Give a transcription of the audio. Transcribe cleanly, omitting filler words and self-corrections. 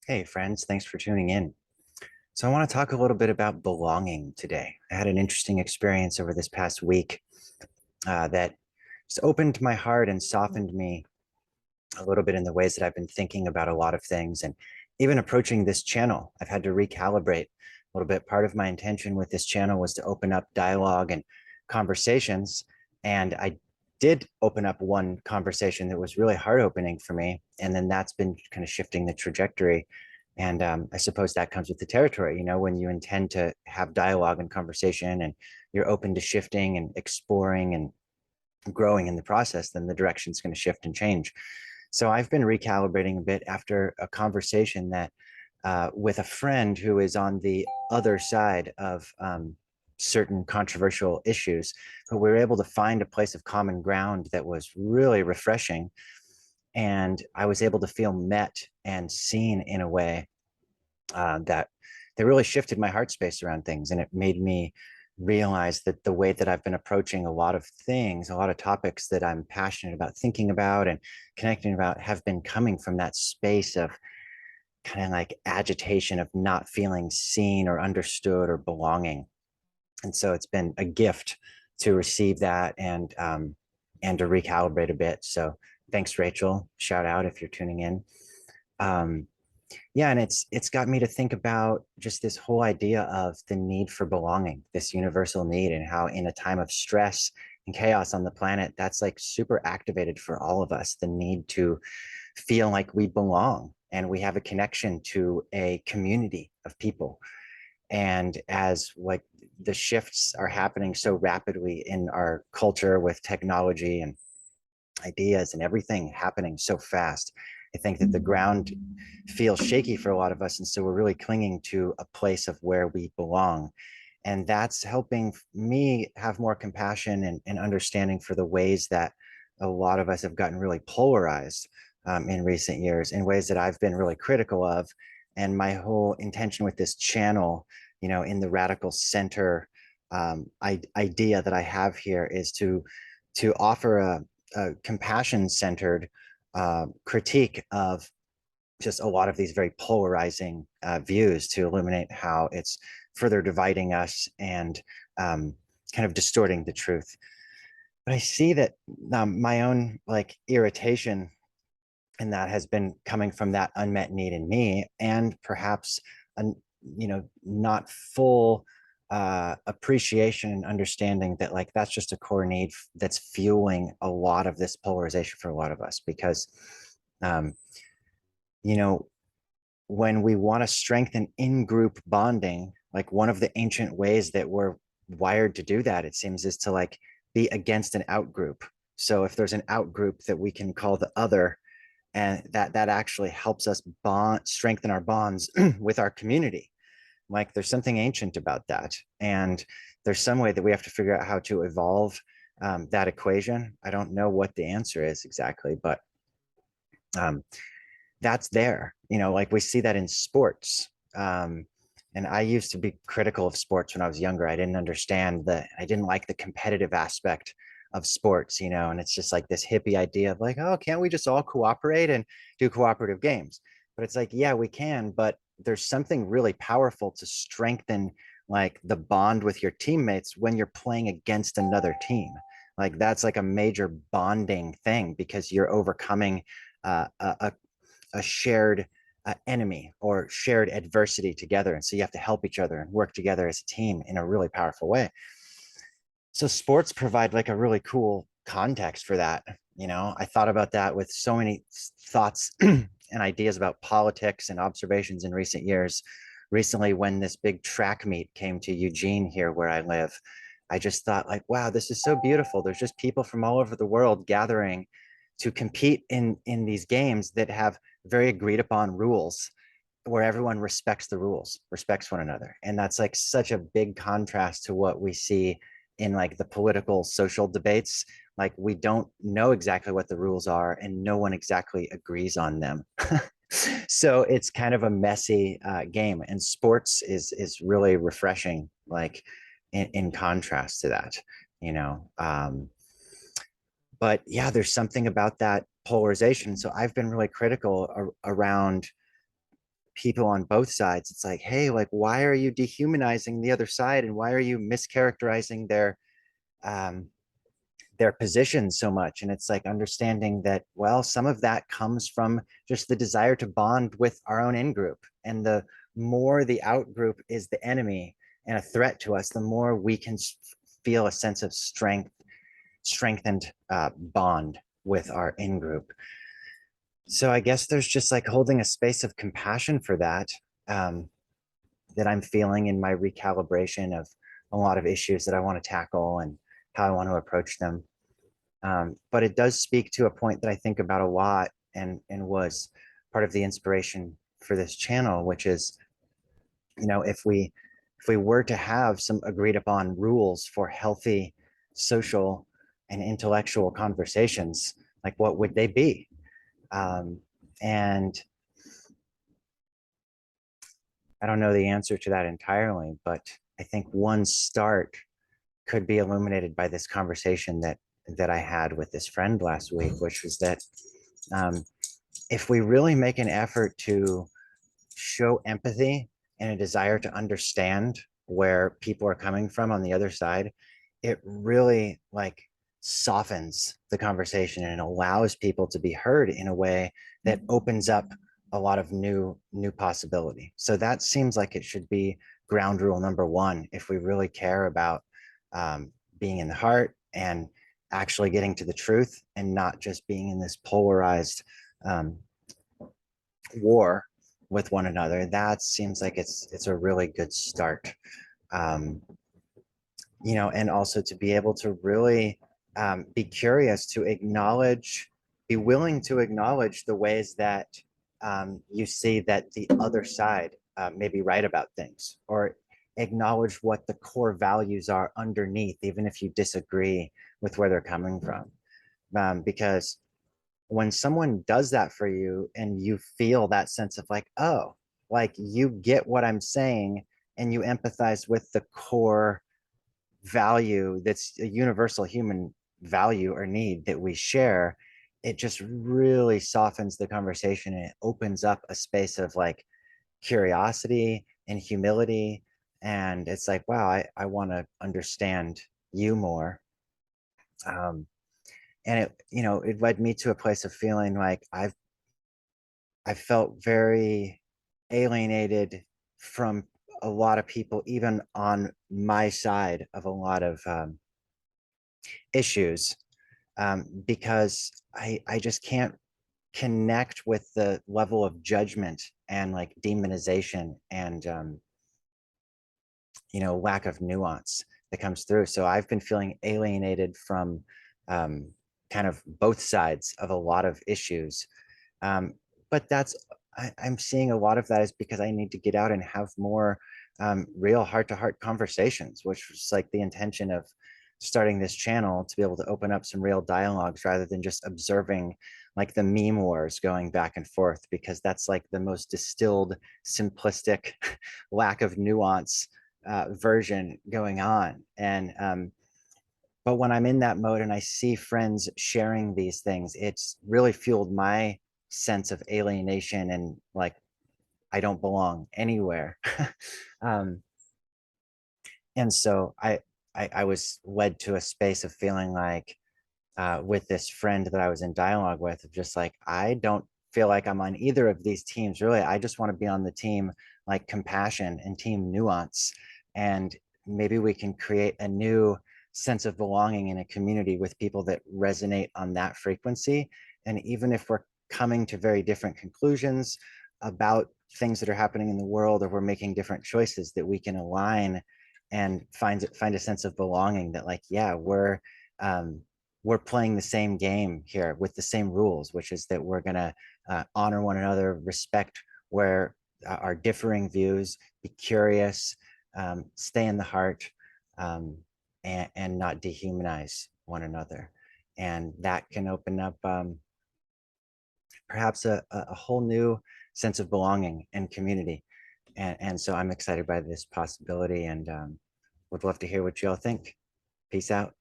Hey, friends, thanks for tuning in. So, I want to talk a little bit about belonging today. I had an interesting experience over this past week that just opened my heart and softened me a little bit in the ways that I've been thinking about a lot of things and even approaching this channel. I've had to recalibrate a little bit. Part of my intention with this channel was to open up dialogue and conversations. And I did open up one conversation that was really heart opening for me. And then that's been kind of shifting the trajectory. And I suppose that comes with the territory, when you intend to have dialogue and conversation and you're open to shifting and exploring and growing in the process, then the direction's going to shift and change. So I've been recalibrating a bit after a conversation that with a friend who is on the other side of certain controversial issues, but we were able to find a place of common ground that was really refreshing. And I was able to feel met and seen in a way that really shifted my heart space around things. And it made me realize that the way that I've been approaching a lot of things, a lot of topics that I'm passionate about thinking about and connecting about have been coming from that space of kind of like agitation of not feeling seen or understood or belonging. And so it's been a gift to receive that and to recalibrate a bit. So thanks, Rachel. Shout out if you're tuning in. Um, yeah, and it's got me to think about just this whole idea of the need for belonging, this universal need, and how in a time of stress and chaos on the planet, that's like super activated for all of us, the need to feel like we belong and we have a connection to a community of people. And as like the shifts are happening so rapidly in our culture with technology and ideas and everything happening so fast, I think that the ground feels shaky for a lot of us. And so we're really clinging to a place of where we belong. And that's helping me have more compassion and understanding for the ways that a lot of us have gotten really polarized in recent years in ways that I've been really critical of. And my whole intention with this channel, in the radical center idea that I have here is to offer a compassion centered critique of just a lot of these very polarizing views to illuminate how it's further dividing us and kind of distorting the truth. But I see that my own like irritation and that has been coming from that unmet need in me and perhaps an not full appreciation and understanding that like that's just a core need that's fueling a lot of this polarization for a lot of us because um, you know when we want to strengthen in-group bonding, like one of the ancient ways that we're wired to do that, it seems, is to like be against an out-group. So if there's an out-group that we can call the other, and that actually helps us strengthen our bonds with our community. Like there's something ancient about that. And there's some way that we have to figure out how to evolve that equation. I don't know what the answer is exactly, but um, that's there. Like we see that in sports. And I used to be critical of sports when I was younger. I didn't understand that. I didn't like the competitive aspect of sports, and it's just like this hippie idea of like, oh, can't we just all cooperate and do cooperative games? But it's like, yeah, we can, but there's something really powerful to strengthen like the bond with your teammates when you're playing against another team. Like that's like a major bonding thing because you're overcoming a shared enemy or shared adversity together. And so you have to help each other and work together as a team in a really powerful way. So sports provide like a really cool context for that. I thought about that with so many thoughts and ideas about politics and observations in recent years. Recently, when this big track meet came to Eugene here where I live, I just thought like, wow, this is so beautiful. There's just people from all over the world gathering to compete in these games that have very agreed upon rules where everyone respects the rules, respects one another. And that's like such a big contrast to what we see in like the political social debates. Like we don't know exactly what the rules are and no one exactly agrees on them. So it's kind of a messy game, and sports is really refreshing, like in contrast to that, you know. But yeah, there's something about that polarization. So I've been really critical around people on both sides. It's like, hey, like, why are you dehumanizing the other side, and why are you mischaracterizing um, their position so much? And it's like understanding that, well, some of that comes from just the desire to bond with our own in group. And the more the out group is the enemy and a threat to us, the more we can feel a sense of strengthened bond with our in group. So I guess there's just like holding a space of compassion for that, um, that I'm feeling in my recalibration of a lot of issues that I want to tackle and how I want to approach them. But it does speak to a point that I think about a lot, and was part of the inspiration for this channel, which is, if we were to have some agreed upon rules for healthy social and intellectual conversations, like what would they be? And I don't know the answer to that entirely, but I think one start could be illuminated by this conversation that I had with this friend last week, which was that, um, if we really make an effort to show empathy and a desire to understand where people are coming from on the other side, it really like softens the conversation and allows people to be heard in a way that opens up a lot of new possibility. So that seems like it should be ground rule number one if we really care about, being in the heart and actually getting to the truth, and not just being in this polarized, um, war with one another. That seems like it's a really good start. Um, and also to be able to really, be curious, to acknowledge, be willing to acknowledge the ways that, you see that the other side, may be right about things, or acknowledge what the core values are underneath, even if you disagree with where they're coming from. Because when someone does that for you and you feel that sense of like, oh, like you get what I'm saying, and you empathize with the core value that's a universal human value or need that we share, it just really softens the conversation, and it opens up a space of like curiosity and humility. And it's like, wow, I want to understand you more. Um, and it led me to a place of feeling like I felt very alienated from a lot of people, even on my side of a lot of, issues, because I just can't connect with the level of judgment and like demonization and, lack of nuance that comes through. So I've been feeling alienated from, um, kind of both sides of a lot of issues. Um, but I'm seeing a lot of that is because I need to get out and have more, real heart-to-heart conversations, which was like the intention of starting this channel, to be able to open up some real dialogues rather than just observing like the meme wars going back and forth, because that's like the most distilled, simplistic, lack of nuance, version going on. And but when I'm in that mode and I see friends sharing these things, it's really fueled my sense of alienation and like I don't belong anywhere. um, and so I was led to a space of feeling like, with this friend that I was in dialogue with, of just like, I don't feel like I'm on either of these teams, really. I just want to be on the team like compassion and team nuance. And maybe we can create a new sense of belonging in a community with people that resonate on that frequency. And even if we're coming to very different conclusions about things that are happening in the world, or we're making different choices, that we can align and find a sense of belonging, that like, yeah, um, we're playing the same game here with the same rules, which is that we're going to, honor one another, respect where, our differing views, be curious, stay in the heart, um, and not dehumanize one another. And that can open up, perhaps a whole new sense of belonging and community. And so I'm excited by this possibility, and, would love to hear what you all think. Peace out.